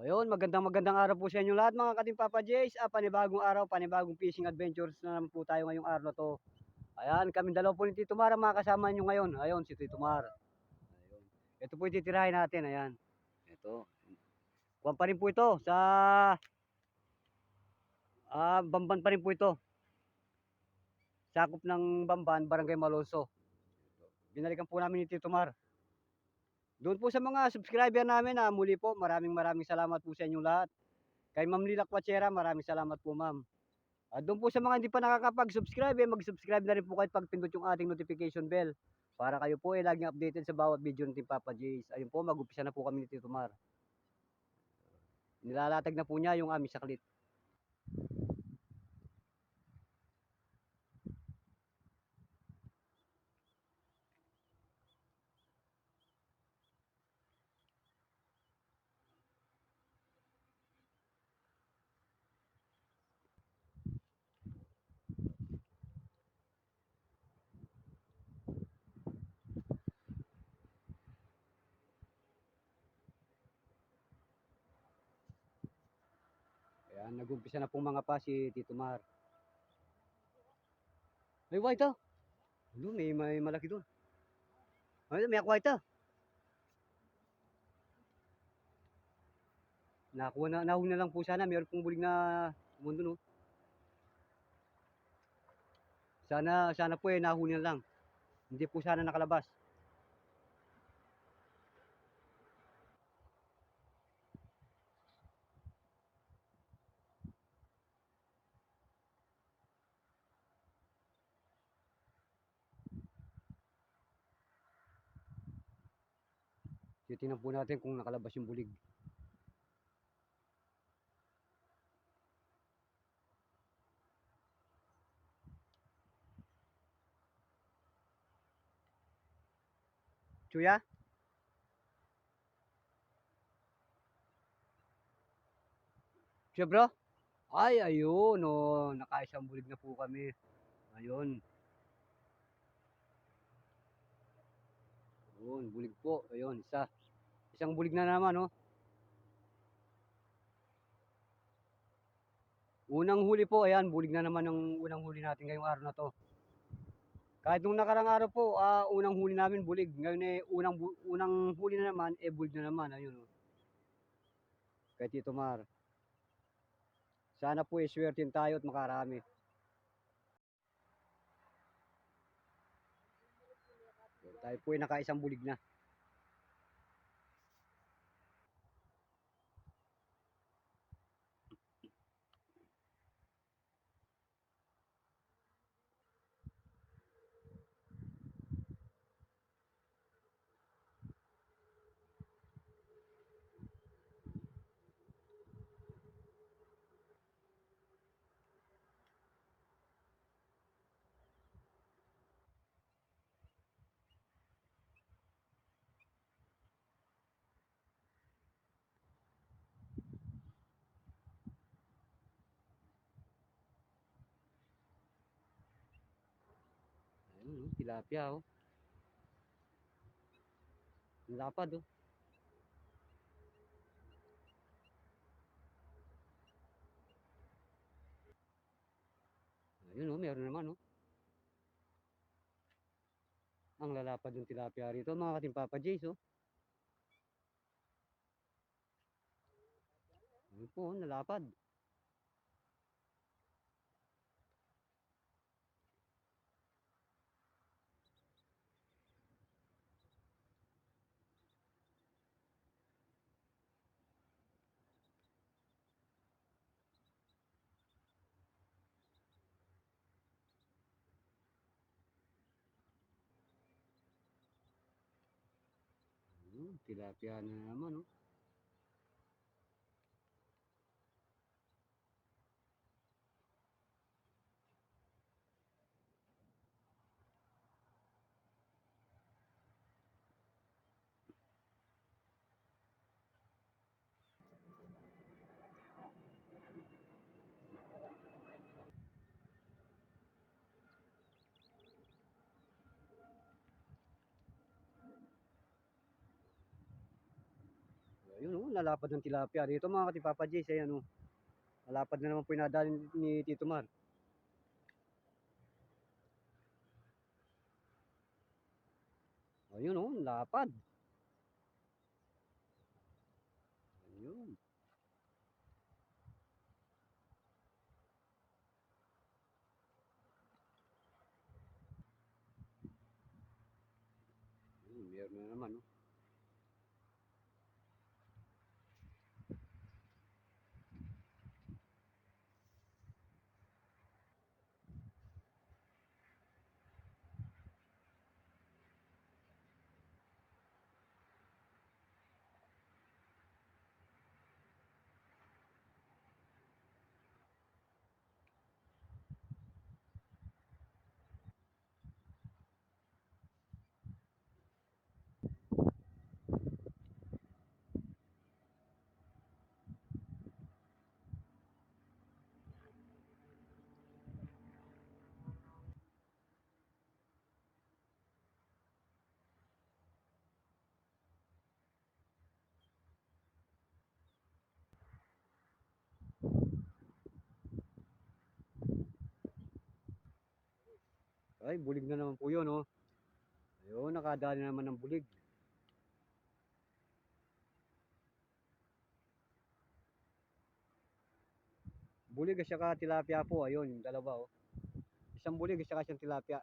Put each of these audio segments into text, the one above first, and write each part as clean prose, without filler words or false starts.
Ayun, magandang araw po sa inyo lahat mga ka-Team Papa Jays. Panibagong araw, panibagong fishing adventures na naman po tayo ngayong araw na 'to. Ayan, kaming dalawa po ni Tito Mar ang makakasama niyo ngayon. Ayun, si Tito Mar. Ayun. Ito po yung titirahin natin, ayan. Ito. Kuwan pa rin po ito sa Bamban pa rin po ito. Sakop ng Bamban, Barangay Maloso. Binalikan po namin ni Tito Mar. Doon po sa mga subscriber namin, muli po, maraming salamat po sa inyong lahat. Kay Ma'am Lila Quachera, maraming salamat po, Ma'am. Doon po sa mga hindi pa nakakapag-subscribe, mag-subscribe na rin po kahit pagpindot yung ating notification bell para kayo po ay laging updated sa bawat video ng Team Papa Jays. Ayun po, mag-umpisa na po kami ni Tito Mar. Nilalatag na po niya yung aming saklit. Ayan, nag-umpisa na pong mga pa si Tito Mar. May white ah. Doon, may malaki doon. Ay, may white ah. Nahuli na lang po sana. Mayroon pong bulig na mundo, no? Sana po nahuli na lang. Hindi po sana nakalabas. Titingnan po natin kung nakalabas yung bulig. Chuya? Chuya bro? Ay, ayun, oh, nakaisang bulig na po kami. Ayun. Ayun, bulig po. Ayun, isa. Isang bulig na naman, oh. Unang huli po, ayan, bulig na naman ang unang huli natin ngayong araw na to. Kahit nung nakarang araw po, unang huli namin bulig. Ngayon unang huli na naman, bulig na naman. Ayun, oh. Kay Tito Mar. Sana po swertin tayo at makarami. Tayo po nakaisang bulig na. Ayun, oh, tilapia, oh. Lapad, oh. Ayun, oh, meron naman, oh. Ang lalapad ng tilapia rito, mga katimpapa Jays, oh. Ayun po, oh, nalapad. Ayun, tilapia na naman, oh. lalapad ng tilapia. Dito mga katipapa J's, ayan oh. Lalapad na naman po yung nadali ni Tito Mar. Ayun oh, lapad. Ayun. Meron na naman oh. Ay, bulig na naman po yun oh. Ayun, nakadali na naman ng bulig. Bulig at saka tilapia po, ayun, yung dalawa oh. Isang bulig at saka isang tilapia.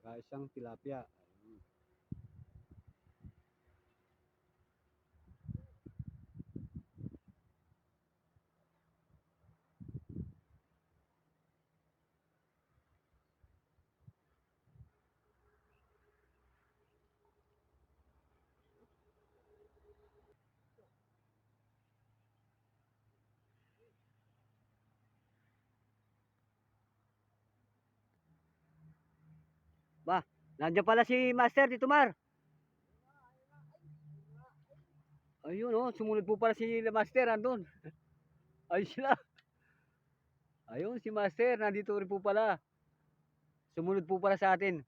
Saka isang tilapia. Ayun. Ba, nandiyan pala si Master Tito Mar. Ayun oh, sumunod po pala si Master andun. Ayun sila. Ayun si Master, nandito rin po pala. Sumunod po pala sa atin.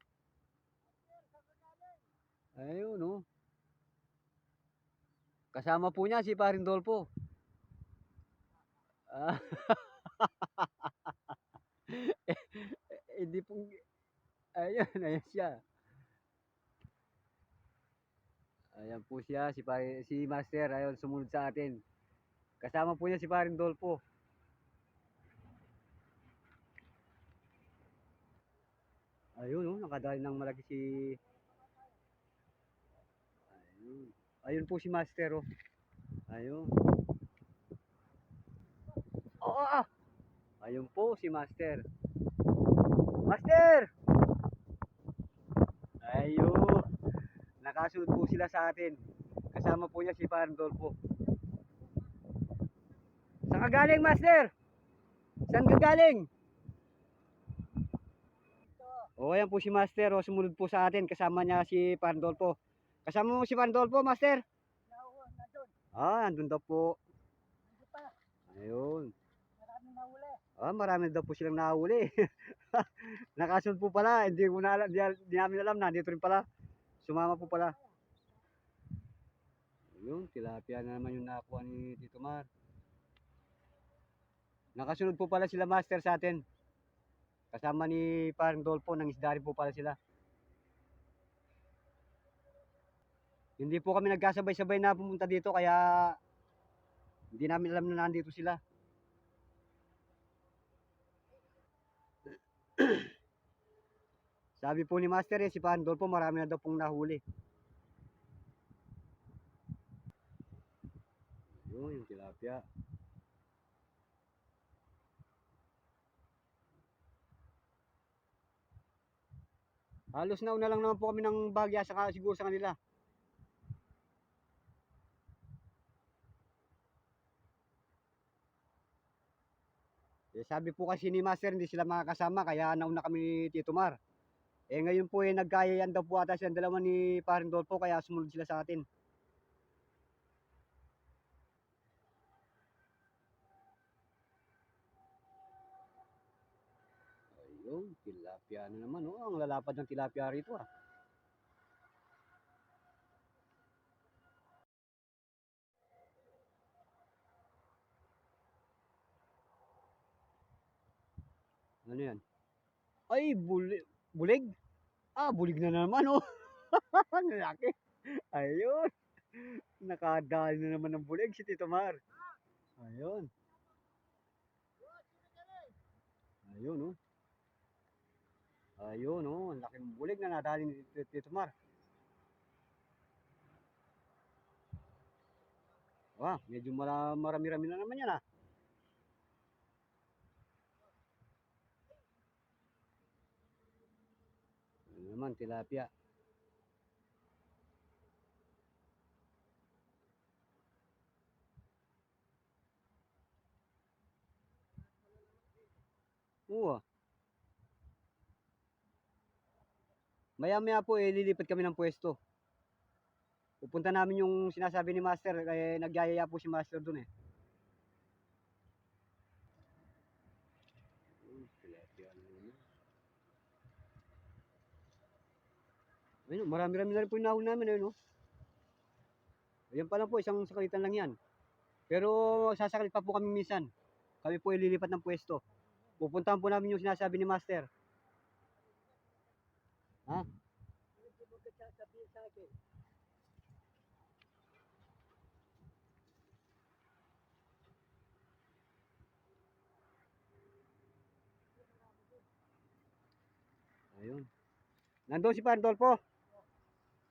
Ayun oh. Kasama po niya si Paring Dolpo. Ah, hindi po. Ayun, ayan siya. Ayan po siya, si Master, ayun, sumunod sa atin. Kasama po niya si Paring Dolpo. Ayun oh, nakadali ng malaki si... Ayun. Ayun po si Master oh. Ayun. Oo, ayun po si Master. Master! Ayun. Nakasunod po sila sa atin. Kasama po niya si Paring Dolpo. Saan ka galing, Master? Saan ka galing? O, ayan po si Master. O, sumunod po sa atin. Kasama niya si Pandolfo. Kasama mo si Pandolfo, Master? Andun daw po. Ayun. Marami daw po silang nahuli. Nakasunod po pala. Hindi ko na alam. Di namin alam na. Dito rin pala. Sumama po pala. Ayun, tilapia na naman yung nakuha ni Tito Mar. Nakasunod po pala sila Master sa atin. Kasama ni Parang Dolpo, nang isda rin po pala sila. Hindi po kami nagkasabay-sabay na pumunta dito kaya hindi namin alam na nandito sila. Sabi po ni Master si Parang Dolpo marami na daw pong nahuli. Yun, yung tilapia. Halos nauna lang naman po kami ng bagya siguro sa kanila. Sabi po kasi ni Master hindi sila makakasama kaya nauna kami ni Tito Mar. Eh ngayon po eh nagkayayan daw po ata silang dalawa ni Paring Dolpo kaya sumunod sila sa atin. Ayun, tilapia na naman oh. Ang lalapad ng tilapia rito ah. Ano yan? Ay, bulig. Ah, bulig na naman oh. Ang laki. Ayun. Nakadali na naman ng bulig si Tito Mar. Ayun. Ayun oh. Ayun oh. Ang laking bulig na nadali ni Tito Mar. Wah, medyo marami-rami na naman yan ah. Ano naman, tilapia. Oo ah. Maya-maya po eh, lilipat kami ng pwesto. Pupunta namin yung sinasabi ni Master, eh, nagyayaya po si Master dun eh. Tilapia na naman. Ayun, marami-rami na rin po yung nahuli namin ayun oh. Ayan pa lang po, isang sakalitan lang yan. Pero sasakalit pa po kami minsan. Kami po ililipat ng pwesto. Pupuntahan po namin yung sinasabi ni Master. Ha? Ayun. Nandun si Pandolfo.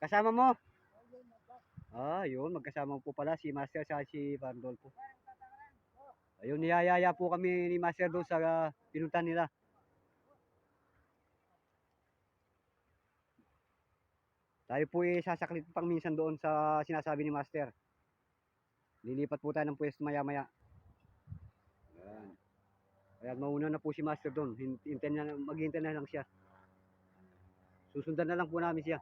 Kasama mo? Ah, yun. Magkasama po pala si Master sa si Pandolfo. Ayun, niyayaya po kami ni Master doon sa pinuntan nila. Tayo po sasaklit pang minsan doon sa sinasabi ni Master. Lilipat po tayo ng pwesto maya-maya. Ayan. Kaya mauna na po si Master doon. Maghintay na lang siya. Susundan na lang po namin siya.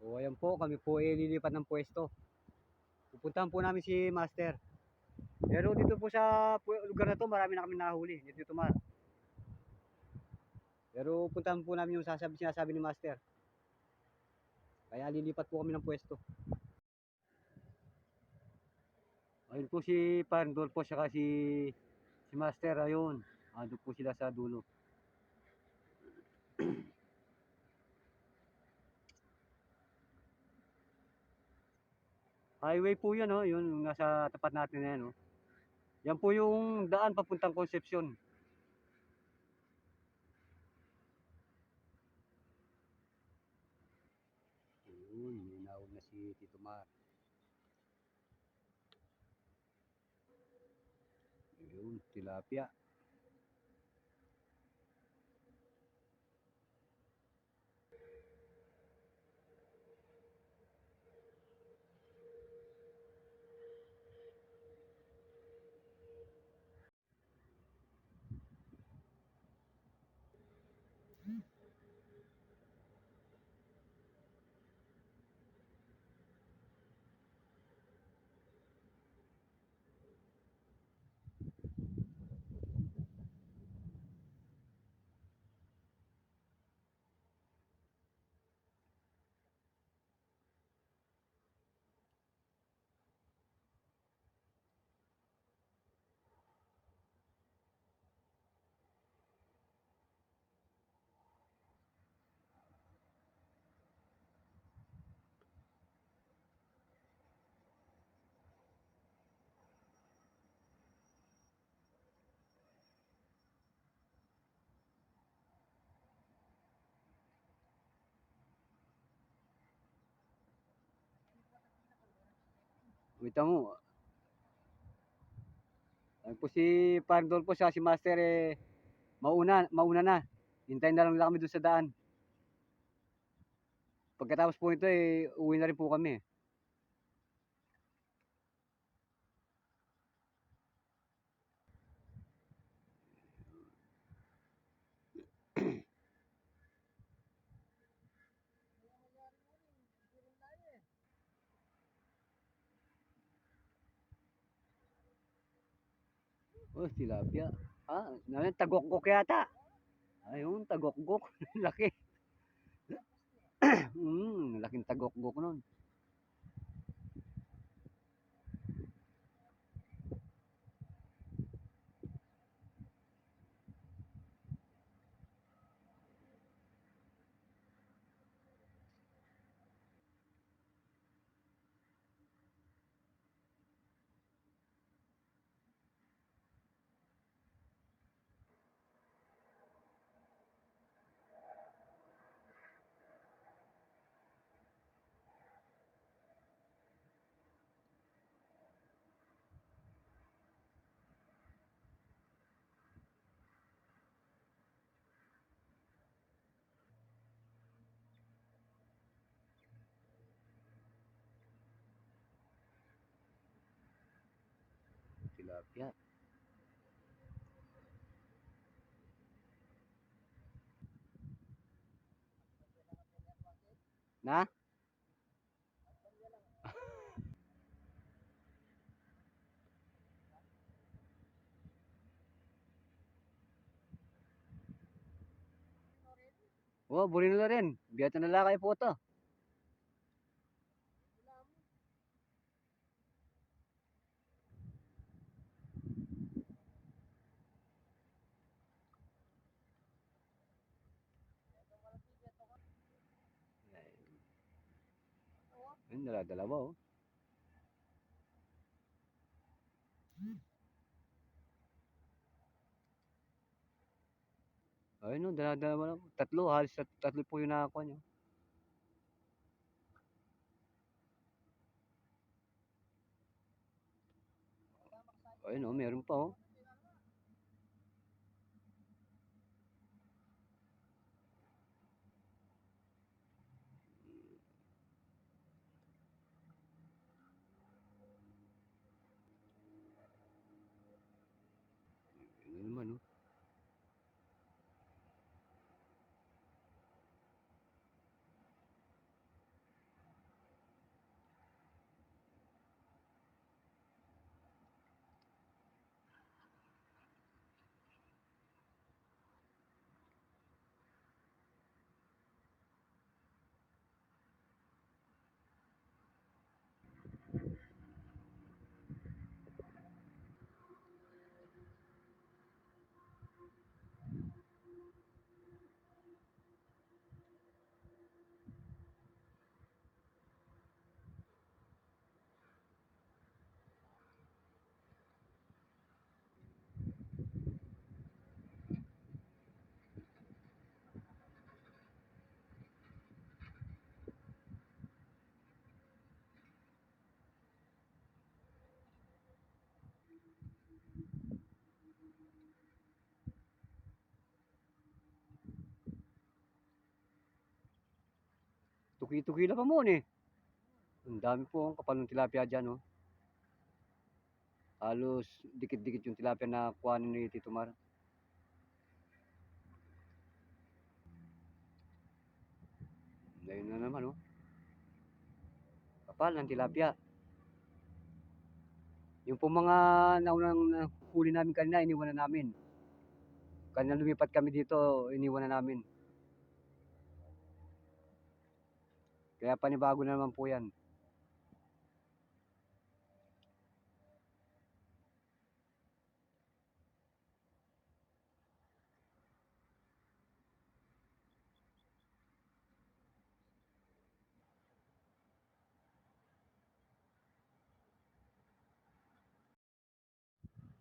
O ayan po, kami po lilipat ng pwesto. Pupuntahan po namin si Master. Pero dito po sa lugar na to, marami na kami nahuli. Dito Mar. Pero puntahan po namin yung sinasabi ni Master. Kaya lilipat po kami ng pwesto. Ayun po si Pandolfo saka si Master. Ayun. Ando po sila sa dulo. Highway po yan, oh. Yun, nasa tapat natin na yan, oh. Yan po yung daan papuntang Concepcion. Ayun, may nauna na si Tito Mar. Ayun, tilapia. Kita mo, ano po si Pardol po sa si Master mauna na. Hintayin na lang nila kami doon sa daan. Pagkatapos po nito uwi na rin po kami. Oh, tilapia. Tagokgok yata. Ayun, tagokgok. Laki. Laking tagokgok nun. Tilapia. Na? Oh, burin na rin. Biyata na lang kayo po to. Ayun, dala-dalawa oh. Ayun oh, dala-dalawa lang. Tatlo, halos tatlo po yung nakakuha niyo. Ayun oh, meron pa oh. Ayun naman oh. Tuki-tuki na pa mo eh. Ang dami po ang kapal ng tilapia dyan oh. Halos dikit-dikit yung tilapia na kuhanin ni Tito Mar. Ayun na naman oh. Kapal ng tilapia. Yung po mga naunang huli namin kanina, iniwan na namin. Kanina lumipat kami dito, iniwan na namin. Kaya panibago na naman po yan.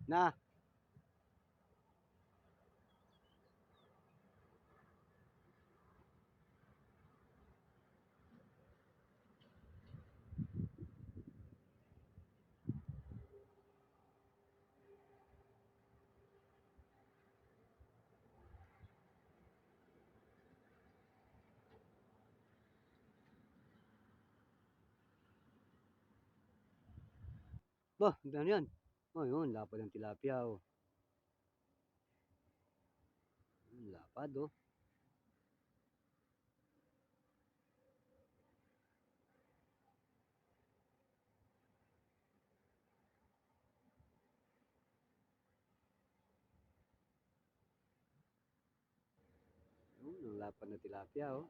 Na, Bah, ano yan? Oh, yun, lapad ng tilapia, oh. Lapad, oh. Yun, ang lapad ng tilapia, oh.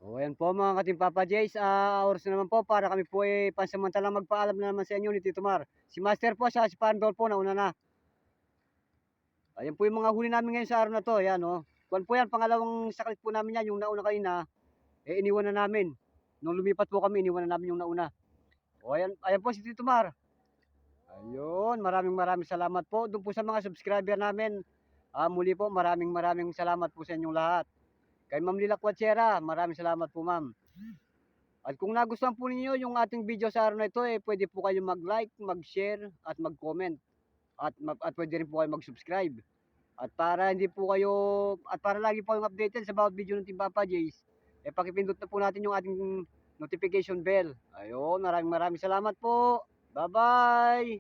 O ayan po mga katim Papa Jays, oras na naman po para kami po ay pansamantalang magpaalam na naman sa inyo ni Tito Mar. Si Master po siya, si Pandol po nauna na. Ayan po yung mga huli namin ngayon sa araw na to, ayan o. Kuwan po yan, pangalawang saklit po namin yan, yung nauna kanina, iniwan na namin. Nung lumipat po kami, iniwan na namin yung nauna. O ayan po si Tito Mar. Ayun, maraming salamat po. Doon po sa mga subscriber namin, muli po maraming salamat po sa inyong lahat. Kay Ma'am Lila Quatsera, maraming salamat po ma'am. At kung nagustuhan po ninyo yung ating video sa araw na ito, pwede po kayo mag-like, mag-share, at mag-comment. At pwede rin po kayo mag-subscribe. At para hindi po kayo, at para lagi po kayong updated sa bawat video ng Team Papa Jays, pakipindot na po natin yung ating notification bell. Ayun, maraming salamat po. Bye-bye!